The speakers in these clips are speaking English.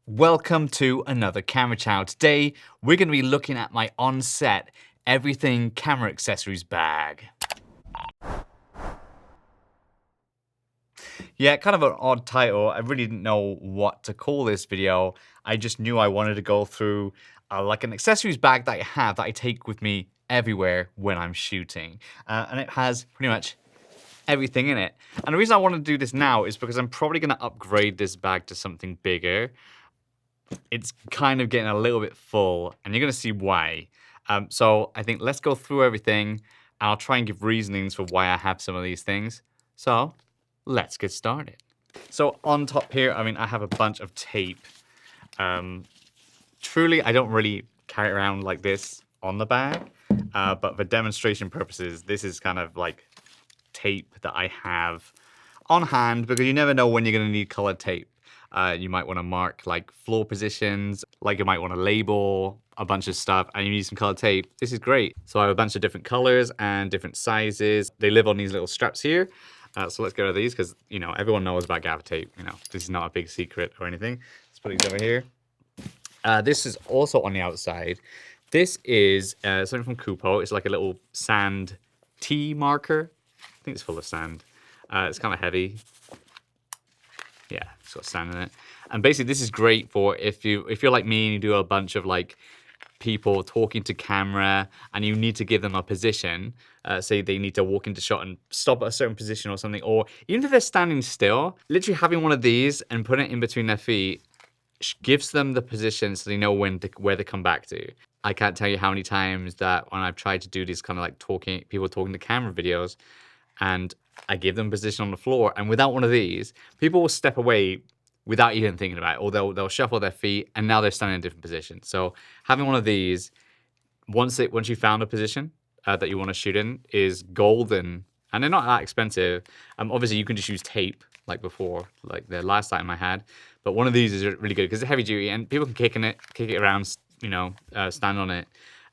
Welcome to another camera chow. Today, we're going to be looking at my on-set everything camera accessories bag. Yeah, kind of an odd title. I really didn't know what to call this video. I just knew I wanted to go through like an accessories bag that I have that I take with me everywhere when I'm shooting. And it has pretty much everything in it. And the reason I want to do this now is because I'm probably going to upgrade this bag to something bigger. It's kind of getting a little bit full, and you're going to see why. So I think let's go through everything, and I'll try and give reasonings for why I have some of these things. So let's get started. So on top here, I have a bunch of tape. Truly, I don't really carry it around like this on the bag, but for demonstration purposes, this is kind of like tape that I have on hand because you never know when you're going to need colored tape. You might want to mark like floor positions, like you might want to label a bunch of stuff and you need some colored tape. This is great. So I have a bunch of different colors and different sizes. They live on these little straps here. So let's get rid of these because, you know, everyone knows about gaffer tape. You know, this is not a big secret or anything. Let's put these over here. This is also on the outside. This is something from Kupo. It's like a little sand T marker. I think it's full of sand. It's kind of heavy. Yeah, it's got sand in it. And basically this is great for if you're like me and you do a bunch of like people talking to camera and you need to give them a position, say they need to walk into shot and stop at a certain position or something, or even if they're standing still, literally having one of these and putting it in between their feet gives them the position so they know where to come back to. I can't tell you how many times that when I've tried to do these kind of like people talking to camera videos, and I give them position on the floor, and without one of these, people will step away without even thinking about it, or they'll shuffle their feet, and now they're standing in a different position. So having one of these, once you found a position that you want to shoot in, is golden, and they're not that expensive. Obviously, you can just use tape like before, like the last time I had, but one of these is really good because it's heavy duty, and people can kick it around, you know, stand on it,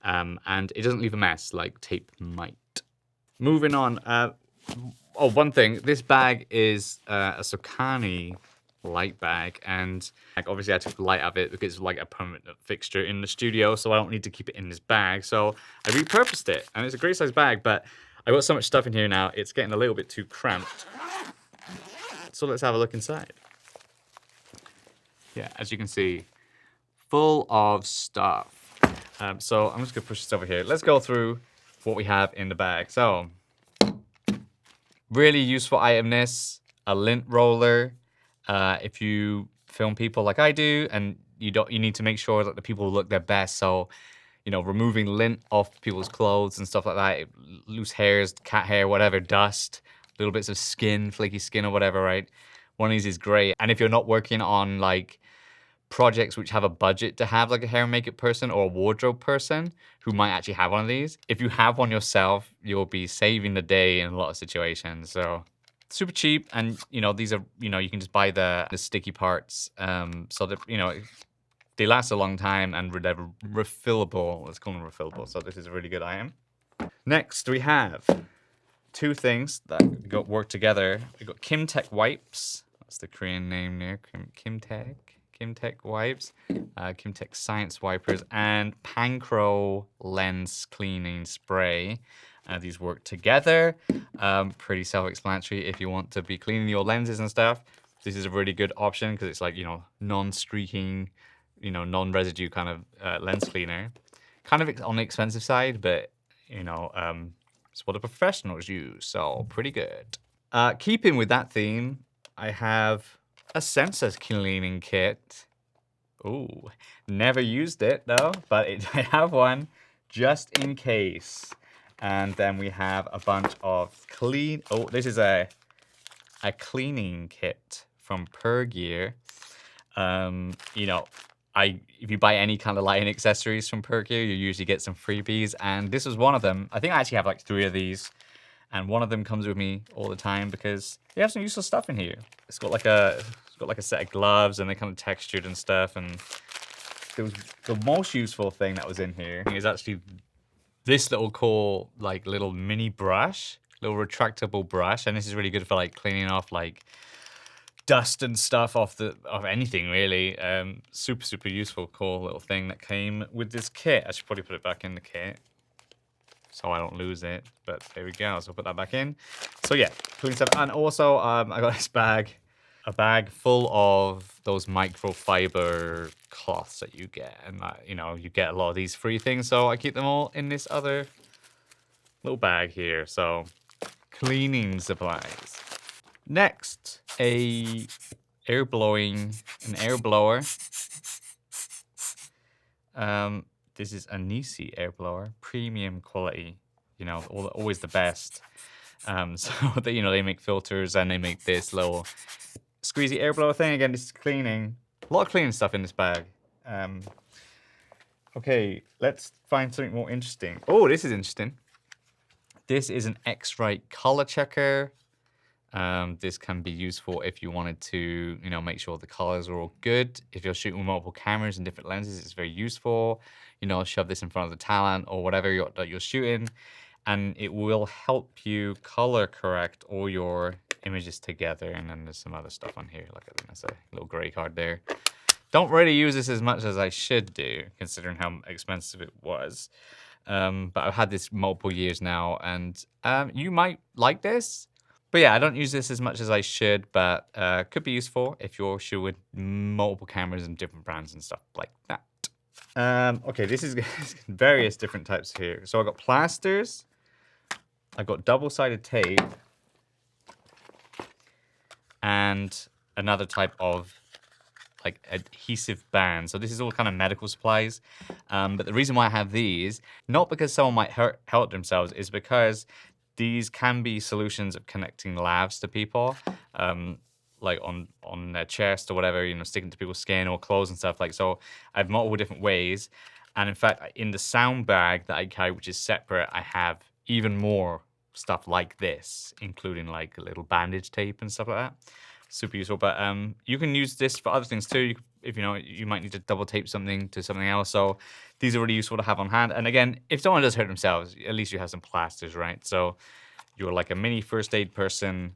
and it doesn't leave a mess like tape might. Moving on. Oh, one thing. This bag is a Sokani light bag, and like obviously I took the light out of it because it's like a permanent fixture in the studio, so I don't need to keep it in this bag. So I repurposed it, and it's a great size bag, but I got so much stuff in here now, it's getting a little bit too cramped. So let's have a look inside. Yeah, as you can see, full of stuff. So I'm just gonna push this over here. Let's go through what we have in the bag. So really useful item this, a lint roller. If you film people like I do, and you need to make sure that the people look their best. So, you know, removing lint off people's clothes and stuff like that, loose hairs, cat hair, whatever, dust, little bits of skin, flaky skin or whatever, right? One of these is great. And if you're not working on like projects which have a budget to have like a hair and makeup person or a wardrobe person who might actually have one of these, if you have one yourself, you'll be saving the day in a lot of situations. So super cheap, and you know, these are, you know, you can just buy the sticky parts, so that, you know, they last a long time and they're refillable. Let's call them refillable. So this is a really good item. Next we have two things that work together. We got Kimtech wipes. That's the Korean name there. Kimtech wipes, Kimtech Science wipers, and Pancro lens cleaning spray. These work together. Pretty self-explanatory if you want to be cleaning your lenses and stuff. This is a really good option because it's like, you know, non-streaking, you know, non-residue kind of lens cleaner. Kind of on the expensive side, but you know, it's what the professionals use, so pretty good. Keeping with that theme, I have a sensor cleaning kit. Ooh, never used it though, but I have one just in case. And then we have a bunch of this is a cleaning kit from Per Gear. You know, if you buy any kind of lighting accessories from Per Gear, you usually get some freebies, and this was one of them. I think I actually have like 3 of these, and one of them comes with me all the time because they have some useful stuff in here. It's got like a set of gloves, and they're kind of textured and stuff. And the most useful thing that was in here is actually this little cool like little mini brush, little retractable brush, and this is really good for like cleaning off like dust and stuff off anything really. Super useful, cool little thing that came with this kit. I should probably put it back in the kit so I don't lose it. But there we go. So I'll put that back in. So yeah, clean stuff. And also I got this bag, a bag full of those microfiber cloths that you get, and you know, you get a lot of these free things. So I keep them all in this other little bag here. So cleaning supplies. Next, an air blower. This is a Nisi air blower, premium quality. You know, always the best. So they, you know, they make filters and they make this little squeezy air blower thing. Again, this is cleaning. A lot of cleaning stuff in this bag. Okay, let's find something more interesting. Oh, this is interesting. This is an X-Rite color checker. This can be useful if you wanted to, you know, make sure the colors are all good. If you're shooting with multiple cameras and different lenses, it's very useful. You know, shove this in front of the talent or whatever that you're shooting, and it will help you color correct all your images together. And then there's some other stuff on here, like I think that's a little gray card there. Don't really use this as much as I should do, considering how expensive it was. But I've had this multiple years now, and you might like this. But yeah, I don't use this as much as I should, but could be useful if you're shooting with multiple cameras and different brands and stuff like that. Okay, this is various different types here. So I got plasters, I got double-sided tape, and another type of like adhesive band. So this is all kind of medical supplies. But the reason why I have these, not because someone might hurt themselves, is because these can be solutions of connecting lavs to people, like on their chest or whatever, you know, sticking to people's skin or clothes and stuff. Like, so I have multiple different ways. And in fact, in the sound bag that I carry, which is separate, I have even more stuff like this, including like a little bandage tape and stuff like that. Super useful. But you can use this for other things too. If you know, you might need to double tape something to something else. So these are really useful to have on hand. And again, if someone does hurt themselves, at least you have some plasters, right? So you're like a mini first aid person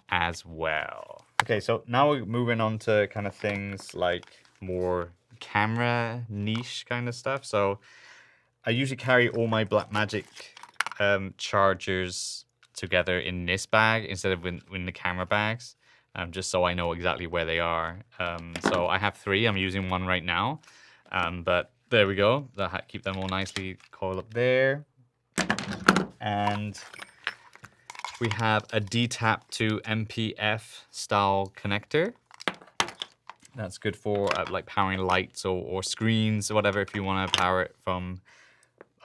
as well. Okay, so now we're moving on to kind of things like more camera niche kind of stuff. So I usually carry all my Blackmagic chargers together in this bag instead of in the camera bags. Just so I know exactly where they are. So I have 3. I'm using one right now. But there we go. Keep them all nicely coiled up there. And we have a DTAP to MPF style connector. That's good for like powering lights or screens or whatever, if you want to power it from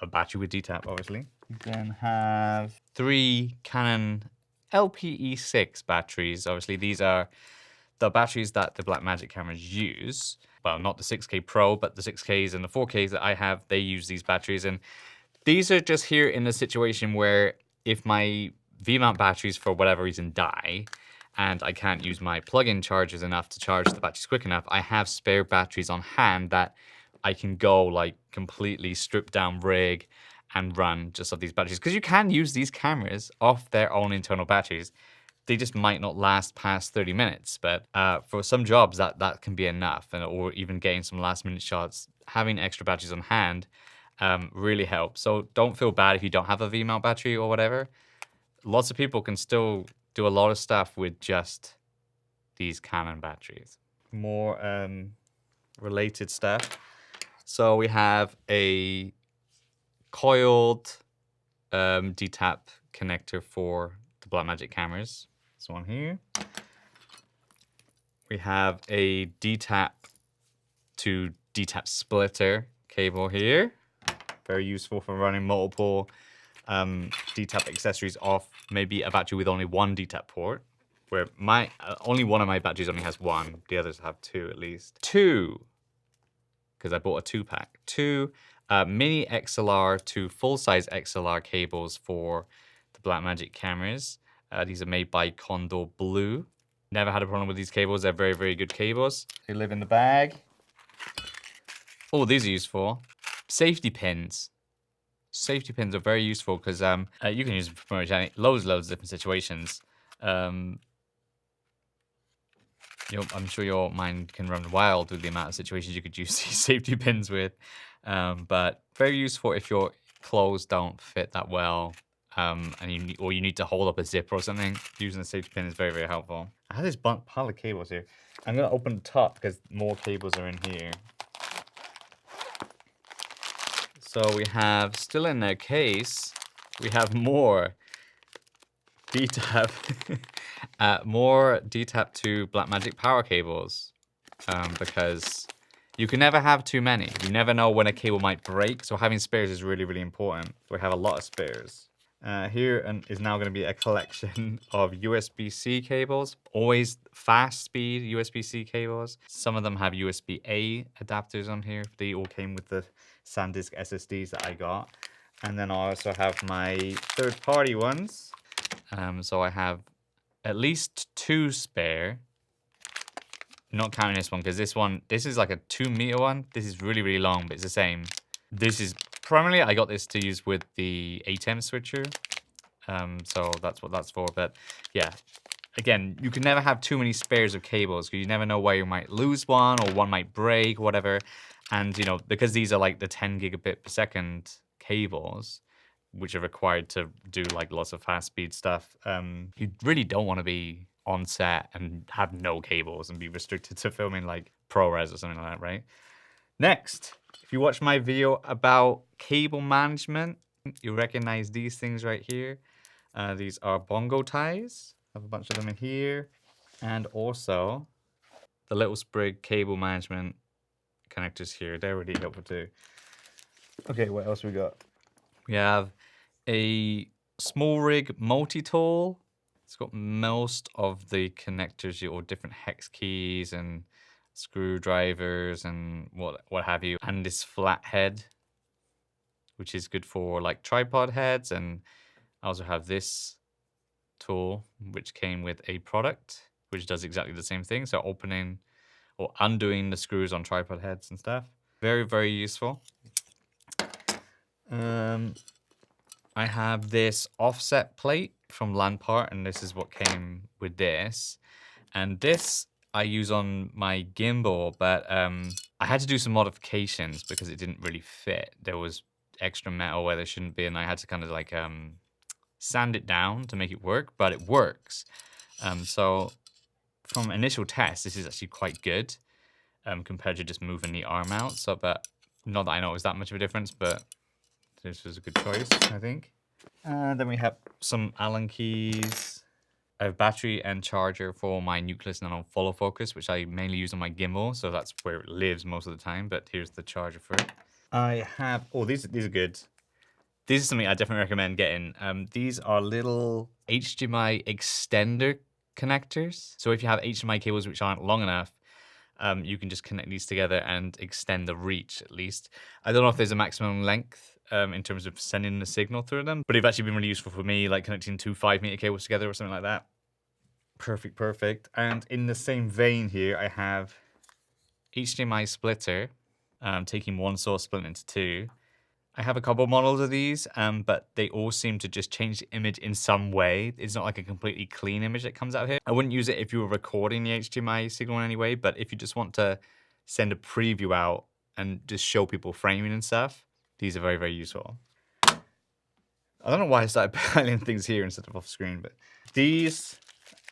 a battery with DTAP, obviously. We then have 3 Canon LPE6 batteries. Obviously, these are the batteries that the Blackmagic cameras use. Well, not the 6K Pro, but the 6Ks and the 4Ks that I have, they use these batteries. And these are just here in a situation where if my V-mount batteries for whatever reason die, and I can't use my plug-in chargers enough to charge the batteries quick enough, I have spare batteries on hand that I can go like completely stripped down rig and run just off these batteries. Because you can use these cameras off their own internal batteries. They just might not last past 30 minutes. But for some jobs, that can be enough. Or even getting some last minute shots, having extra batteries on hand really helps. So don't feel bad if you don't have a V-mount battery or whatever. Lots of people can still do a lot of stuff with just these Canon batteries. More related stuff. So we have a coiled DTAP connector for the Blackmagic cameras. This one here. We have a DTAP to DTAP splitter cable here. Very useful for running multiple DTAP accessories off maybe a battery with only one DTAP port, where only one of my batteries only has one. The others have 2 at least. 2, because I bought a 2-pack. 2 mini XLR to full-size XLR cables for the Blackmagic cameras. These are made by Condor Blue. Never had a problem with these cables. They're very, very good cables. They live in the bag. Oh, these are useful. Safety pins. Safety pins are very useful because you can use them for pretty much loads of different situations. I'm sure your mind can run wild with the amount of situations you could use these safety pins with. But very useful if your clothes don't fit that well, and you need to hold up a zipper or something. Using a safety pin is very, very helpful. I have this pile of cables here. I'm gonna open the top because more cables are in here. So we have, still in their case, we have more DTAP, more DTAP to Blackmagic power cables, because you can never have too many. You never know when a cable might break, so having spares is really, really important. We have a lot of spares. Here is now going to be a collection of USB-C cables, always fast-speed USB-C cables. Some of them have USB-A adapters on here. They all came with the SanDisk SSDs that I got. And then I also have my third-party ones. So I have at least 2 spare. Not counting this one, because this is like a 2-meter one. This is really, really long, but it's the same. This is primarily, I got this to use with the ATEM switcher. So that's what that's for. But yeah, again, you can never have too many spares of cables because you never know where you might lose one or one might break, whatever. And you know, because these are like the 10 gigabit per second cables, which are required to do like lots of fast speed stuff, you really don't want to be on set and have no cables and be restricted to filming like ProRes or something like that, right? Next, if you watch my video about cable management, you recognize these things right here. These are bongo ties. I have a bunch of them in here. And also the little sprig cable management connectors here. They're really helpful too. Okay, what else we got? We have a small rig multi-tool. It's got most of the connectors or different hex keys and screwdrivers and what have you. And this flat head, which is good for like tripod heads. And I also have this tool, which came with a product, which does exactly the same thing. So opening or undoing the screws on tripod heads and stuff. Very, very useful. I have this offset plate from Landpart, and this is what came with this. And this I use on my gimbal, but I had to do some modifications because it didn't really fit. There was extra metal where there shouldn't be, and I had to kind of like sand it down to make it work, but it works. So from initial tests, this is actually quite good compared to just moving the arm out. So, but not that I know it was that much of a difference, but this was a good choice, I think. Then we have some Allen keys. I have battery and charger for my Nucleus Nano follow focus, which I mainly use on my gimbal, so that's where it lives most of the time. But here's the charger for it. I have these are good. These are something I definitely recommend getting. These are little HDMI extender connectors. So if you have HDMI cables which aren't long enough, you can just connect these together and extend the reach at least. I don't know if there's a maximum length in terms of sending the signal through them, but they've actually been really useful for me, like connecting 2 5-meter cables together or something like that. Perfect, perfect. And in the same vein here, I have HDMI splitter, taking one source, split into 2. I have a couple models of these, but they all seem to just change the image in some way. It's not like a completely clean image that comes out here. I wouldn't use it if you were recording the HDMI signal in any way, but if you just want to send a preview out and just show people framing and stuff, these are very, very useful. I don't know why I started piling things here instead of off screen, but these,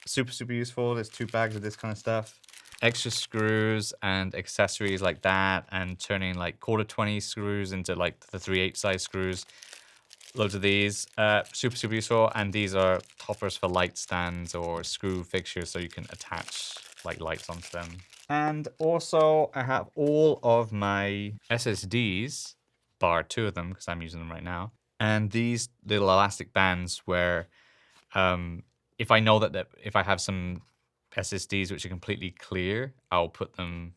super, super useful. There's 2 bags of this kind of stuff. Extra screws and accessories like that, and turning like 1/4-20 screws into like the 3/8 size screws. Loads of these, super, super useful. And these are toppers for light stands or screw fixtures, so you can attach like lights onto them. And also I have all of my SSDs, bar 2 of them because I'm using them right now. And these little elastic bands where if I know that if I have some SSDs which are completely clear, I'll put them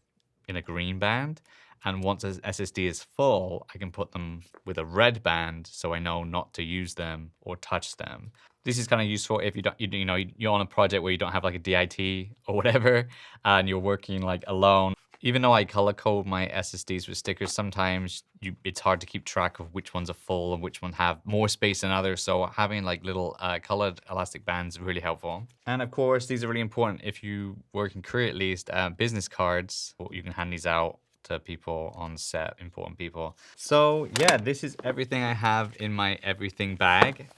in a green band. And once an SSD is full, I can put them with a red band so I know not to use them or touch them. This is kind of useful if you're on a project where you don't have like a DIT or whatever, and you're working like alone. Even though I color code my SSDs with stickers, sometimes it's hard to keep track of which ones are full and which ones have more space than others. So having like little colored elastic bands is really helpful. And of course, these are really important if you work in Korea at least. Business cards, you can hand these out to people on set, important people. So yeah, this is everything I have in my everything bag.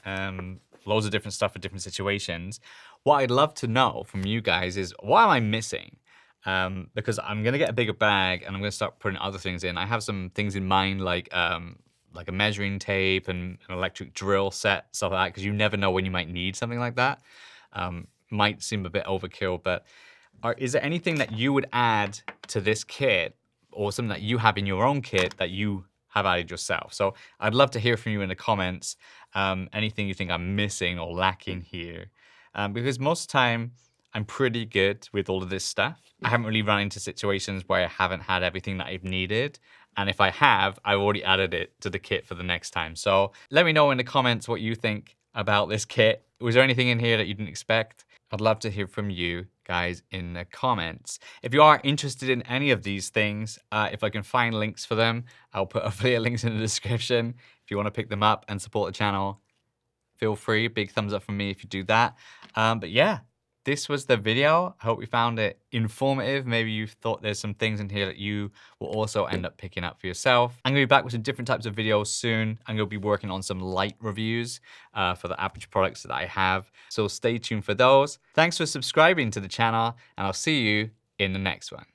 Loads of different stuff for different situations. What I'd love to know from you guys is, what am I missing? Because I'm gonna get a bigger bag and I'm gonna start putting other things in. I have some things in mind like a measuring tape and an electric drill set, stuff like that, because you never know when you might need something like that. Might seem a bit overkill, but is there anything that you would add to this kit or something that you have in your own kit that you have added yourself? So I'd love to hear from you in the comments, anything you think I'm missing or lacking here. Because most of the time, I'm pretty good with all of this stuff. I haven't really run into situations where I haven't had everything that I've needed. And if I have, I've already added it to the kit for the next time. So let me know in the comments what you think about this kit. Was there anything in here that you didn't expect? I'd love to hear from you guys in the comments. If you are interested in any of these things, if I can find links for them, I'll put affiliate links in the description. If you want to pick them up and support the channel, feel free. Big thumbs up from me if you do that. But yeah, this was the video. I hope you found it informative. Maybe you thought there's some things in here that you will also end up picking up for yourself. I'm gonna be back with some different types of videos soon. I'm gonna be working on some light reviews for the Aperture products that I have. So stay tuned for those. Thanks for subscribing to the channel, and I'll see you in the next one.